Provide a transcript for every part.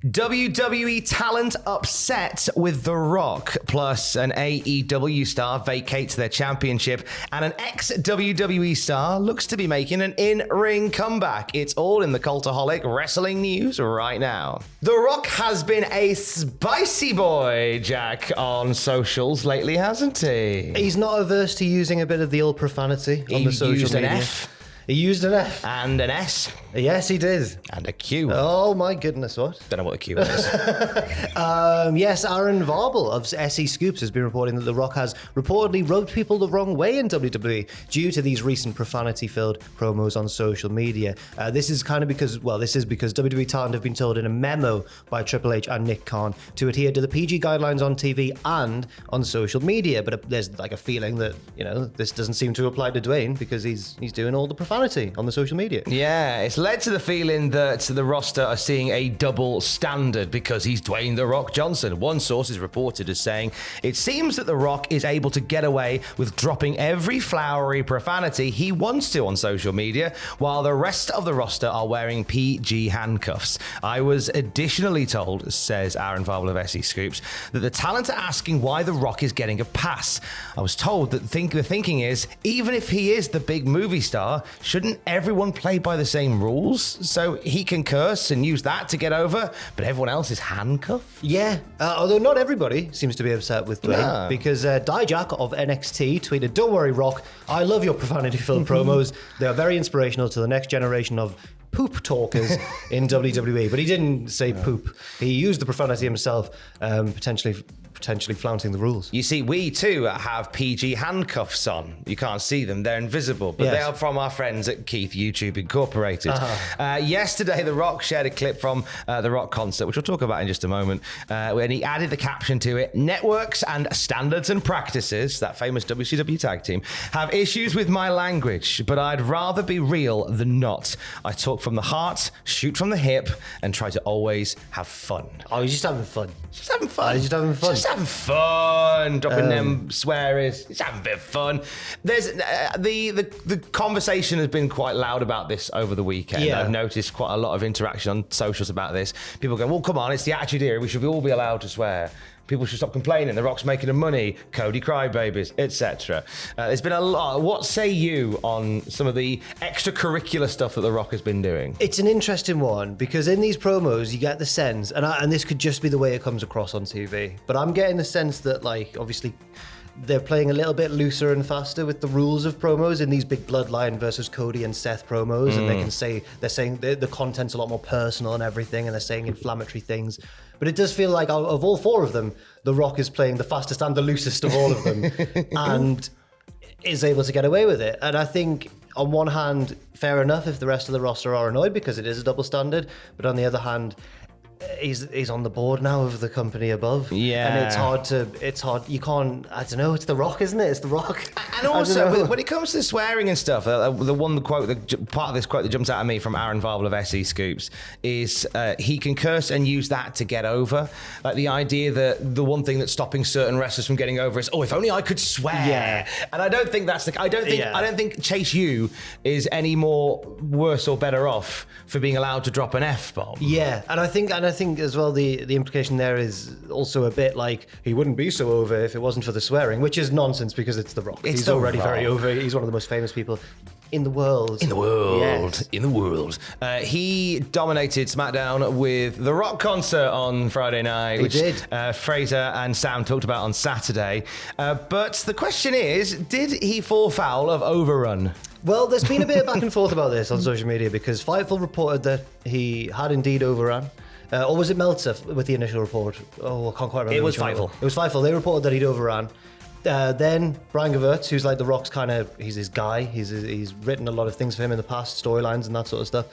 WWE talent upset with The Rock, plus an AEW star vacates their championship, and an ex-WWE star looks to be making an in-ring comeback. It's all in the Cultaholic wrestling news right now. The Rock has been a spicy boy, Jack, on socials lately, hasn't he? He's not averse to using a bit of the old profanity on the social used media. An F. He used an F. And an S. Yes, he did. And a Q. Oh my goodness, what? Don't know what a Q is. Yes, Aaron Varbel of SE Scoops has been reporting that The Rock has reportedly rubbed people the wrong way in WWE due to these recent profanity-filled promos on social media. This is because WWE talent have been told in a memo by Triple H and Nick Khan to adhere to the PG guidelines on TV and on social media. But there's like a feeling that, this doesn't seem to apply to Dwayne because he's doing all the profanity on the social media. Yeah, it's led to the feeling that the roster are seeing a double standard because he's Dwayne The Rock Johnson. One source is reported as saying, it seems that The Rock is able to get away with dropping every flowery profanity he wants to on social media, while the rest of the roster are wearing PG handcuffs. I was additionally told, says Aaron Varbel of SE Scoops, that the talent are asking why The Rock is getting a pass. I was told that the thinking is, even if he is the big movie star, shouldn't everyone play by the same rules? So he can curse and use that to get over, but everyone else is handcuffed? Yeah, although not everybody seems to be upset with Dwayne, because Dijak of NXT tweeted, "Don't worry, Rock, I love your profanity-filled promos. They are very inspirational to the next generation of poop talkers in WWE." But he didn't say poop. He used the profanity himself, potentially flouting the rules. You see, we too have PG handcuffs on. You can't see them, they're invisible, but they are from our friends at Keith YouTube Incorporated. Yesterday, The Rock shared a clip from the Rock concert, which we'll talk about in just a moment, when he added the caption to it, "Networks and standards and practices," that famous WCW tag team, "have issues with my language, but I'd rather be real than not. I talk from the heart, shoot from the hip, and try to always have fun." Oh, he's just having fun. Just having fun. He's just having fun. Just having fun, dropping them swearers. It's having a bit of fun. There's the conversation has been quite loud about this over the weekend. Yeah. I've noticed quite a lot of interaction on socials about this. People go, "Well, come on, it's the Attitude Era. We should all be allowed to swear. People should stop complaining. The Rock's making them money. Cody crybabies, etc." There's been a lot. What say you on some of the extracurricular stuff that The Rock has been doing? It's an interesting one because in these promos you get the sense, and this could just be the way it comes across on TV, but I'm getting the sense that, like, obviously they're playing a little bit looser and faster with the rules of promos in these big Bloodline versus Cody and Seth promos, and they're saying the content's a lot more personal and everything, and they're saying inflammatory things. But it does feel like, of all four of them, The Rock is playing the fastest and the loosest of all of them, and is able to get away with it. And I think, on one hand, fair enough if the rest of the roster are annoyed because it is a double standard, but on the other hand, he's on the board now of the company above. Yeah. And it's hard. You can't, I don't know, it's The Rock, isn't it? It's The Rock. And also, when it comes to swearing and stuff, part of this quote that jumps out at me from Aaron Varbel of SE Scoops is he can curse and use that to get over. Like the idea that the one thing that's stopping certain wrestlers from getting over is, "Oh, if only I could swear." Yeah. And I don't think that's the. I don't think Chase U is any more worse or better off for being allowed to drop an F-bomb. Yeah, and I think as well the implication there is also a bit like he wouldn't be so over if it wasn't for the swearing, which is nonsense because it's The Rock. He's already very over. He's one of the most famous people in the world. Yes. In the world. He dominated SmackDown with the Rock concert on Friday night, which Fraser and Sam talked about on Saturday. But the question is, did he fall foul of Overrun? Well, there's been a bit of back and forth about this on social media because Fightful reported that he had indeed overrun. Or was it Meltzer with the initial report? Oh, I can't quite remember. It was Fightful. It was Fightful. They reported that he'd overran. Then Brian Gewirtz, who's like The Rock's he's his guy. He's written a lot of things for him in the past, storylines and that sort of stuff.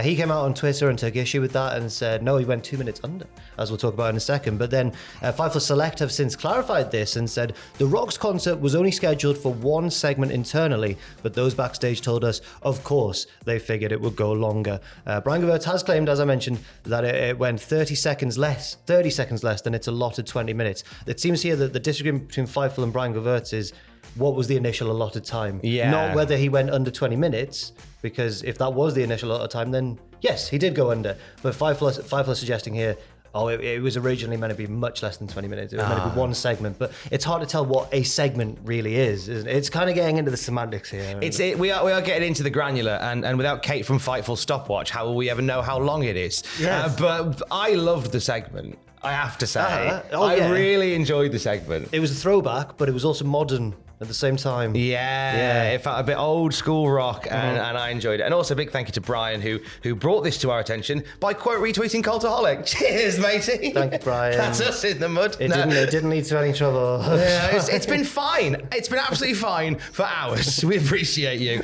He came out on Twitter and took issue with that and said, no, he went 2 minutes under, as we'll talk about in a second. But then Fightful Select have since clarified this and said, The Rock's concert was only scheduled for one segment internally, but those backstage told us, of course, they figured it would go longer. Brian Gewirtz has claimed, as I mentioned, that it went 30 seconds less than its allotted 20 minutes. It seems here that the disagreement between Fightful and Brian Gewirtz is what was the initial allotted time, not whether he went under 20 minutes, because if that was the initial allotted time, then Yes, he did go under. But Five Plus suggesting here, it was originally meant to be much less than 20 minutes. It was meant to be one segment, but it's hard to tell what a segment really is, isn't it? It's kind of getting into the semantics here. We are getting into the granular, and without Kate from Fightful Stopwatch, how will we ever know how long it is? Yes. But I loved the segment, I have to say. I really enjoyed the segment. It was a throwback, but it was also modern at the same time. Yeah, it felt a bit old school rock, and I enjoyed it. And also, a big thank you to Brian, who brought this to our attention by quote retweeting Cultaholic. Cheers, matey. Thank you, Brian. That's us in the mud. It didn't lead to any trouble. Yeah, it's been fine. It's been absolutely fine for hours. We appreciate you.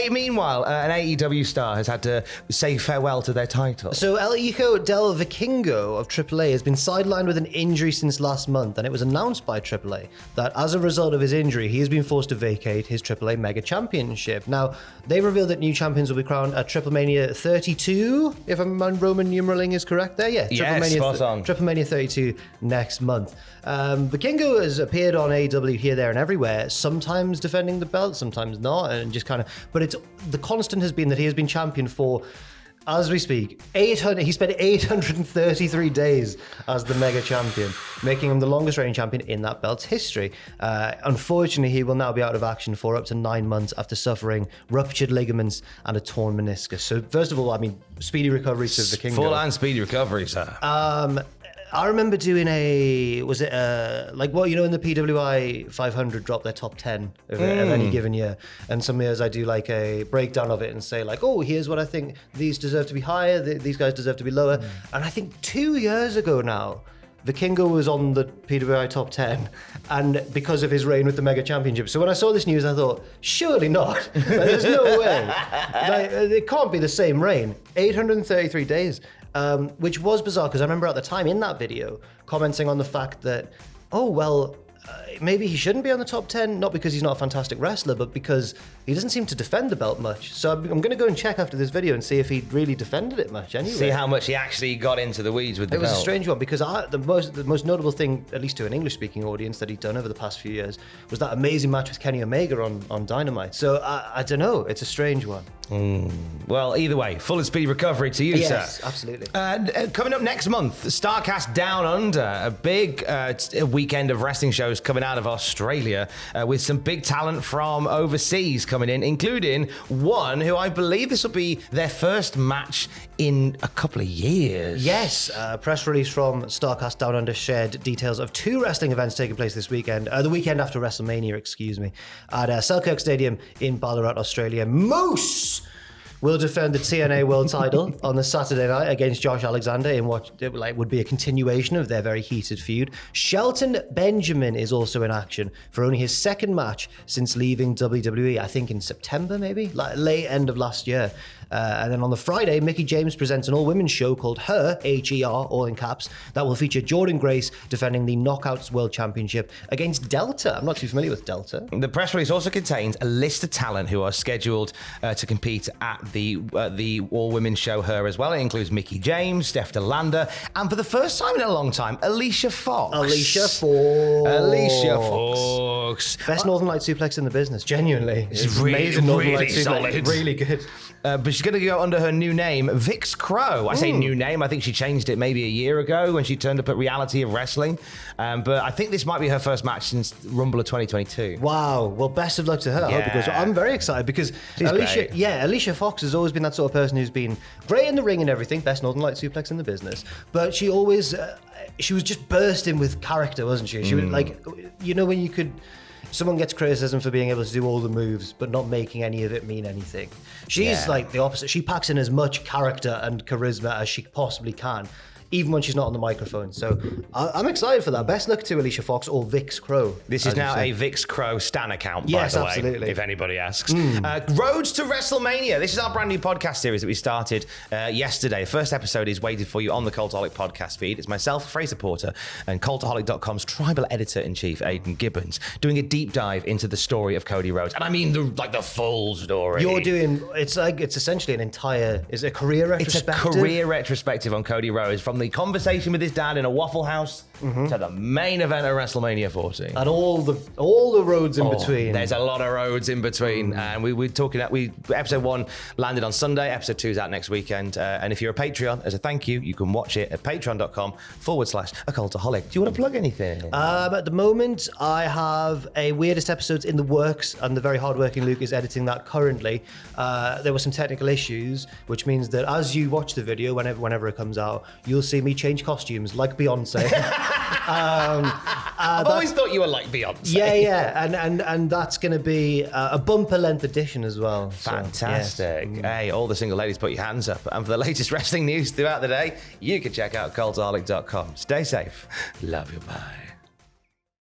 Meanwhile, an AEW star has had to say farewell to their title. So El Hijo del Vikingo of AAA has been sidelined with an injury since last month, and it was announced by AAA that as a result of his injury, he has been forced to vacate his AAA Mega Championship. Now, they've revealed that new champions will be crowned at Triple Mania 32, if my Roman numeraling is correct there. Yeah, Triple Mania 32 next month. Vikingo has appeared on AEW here, there, and everywhere, sometimes defending the belt, sometimes not, and just kind of. But the constant has been that he has been champion for, as we speak, he spent 833 days as the Mega Champion, making him the longest reigning champion in that belt's history. Unfortunately, he will now be out of action for up to 9 months after suffering ruptured ligaments and a torn meniscus. So first of all, I mean, speedy recovery to Vikingo. Full-on speedy recovery, sir. I remember doing in the PWI 500 drop their top 10 of any given year. And some years I do like a breakdown of it and say like, oh, here's what I think these deserve to be higher, these guys deserve to be lower. And I think 2 years ago now, Vikingo was on the PWI top 10 and because of his reign with the Mega Championship. So when I saw this news, I thought, surely not. There's no way. It can't be the same reign. 833 days. Which was bizarre because I remember at the time in that video commenting on the fact that, maybe he shouldn't be on the top 10, not because he's not a fantastic wrestler, but because he doesn't seem to defend the belt much. So I'm going to go and check after this video and see if he really defended it much anyway. See how much he actually got into the weeds with the belt. It was a strange one because the most notable thing, at least to an English-speaking audience, that he'd done over the past few years was that amazing match with Kenny Omega on Dynamite. So I don't know, it's a strange one. Well, either way, full and speedy recovery to you, sir. Yes, absolutely. Coming up next month, Starcast Down Under, a big weekend of wrestling shows coming out of Australia with some big talent from overseas coming in, including one who I believe this will be their first match in a couple of years. Yes, a press release from Starcast Down Under shared details of 2 wrestling events taking place this weekend, the weekend after WrestleMania, at Selkirk Stadium in Ballarat, Australia. Moose will defend the TNA World title on the Saturday night against Josh Alexander in what would be a continuation of their very heated feud. Shelton Benjamin is also in action for only his second match since leaving WWE, I think in September maybe, late end of last year. And then on the Friday, Mickie James presents an all-women's show called Her, H-E-R, all in caps, that will feature Jordan Grace defending the Knockouts World Championship against Delta. I'm not too familiar with Delta. The press release also contains a list of talent who are scheduled to compete at the all-women's show Her as well. It includes Mickie James, Steph DeLander, and for the first time in a long time, Alicia Fox. Alicia Fox. Best Northern Light suplex in the business, genuinely. It's really solid. Really good. But she's going to go under her new name, Vix Crow. I say new name. I think she changed it maybe a year ago when she turned up at Reality of Wrestling. But I think this might be her first match since Rumble of 2022. Wow. Well, best of luck to her. I hope it goes well. I'm very excited because Alicia Fox has always been that sort of person who's been great in the ring and everything. Best Northern Light suplex in the business. But she always, she was just bursting with character, wasn't she? She was like, when you could... Someone gets criticism for being able to do all the moves, but not making any of it mean anything. She's like the opposite. She packs in as much character and charisma as she possibly can, even when she's not on the microphone. So I'm excited for that. Best luck to Alicia Fox or Vix Crow. This is now a Vix Crow Stan account, by the way, absolutely. If anybody asks. Roads to WrestleMania. This is our brand new podcast series that we started yesterday. The first episode is waited for you on the Cultaholic podcast feed. It's myself, Fraser Porter, and Cultaholic.com's tribal editor-in-chief, Aidan Gibbons, doing a deep dive into the story of Cody Rhodes. And I mean the full story. You're doing, it's essentially it's a career retrospective. It's a career retrospective on Cody Rhodes from the conversation with his dad in a Waffle House to the main event of WrestleMania 14. And all the roads in between. There's a lot of roads in between. And we're talking, episode 1 landed on Sunday, episode 2 is out next weekend. And if you're a Patreon, as a thank you, you can watch it at patreon.com/Cultaholic. Do you want to plug anything? At the moment, I have a weirdest episodes in the works, and the very hardworking Luke is editing that currently. There were some technical issues, which means that as you watch the video, whenever it comes out, you'll see me change costumes like Beyonce. I've always thought you were like Beyonce. Yeah, and that's going to be a bumper length edition as well. Fantastic. So, yes. Hey, all the single ladies, put your hands up. And for the latest wrestling news throughout the day, you can check out cultaholic.com. Stay safe. Love you. Bye.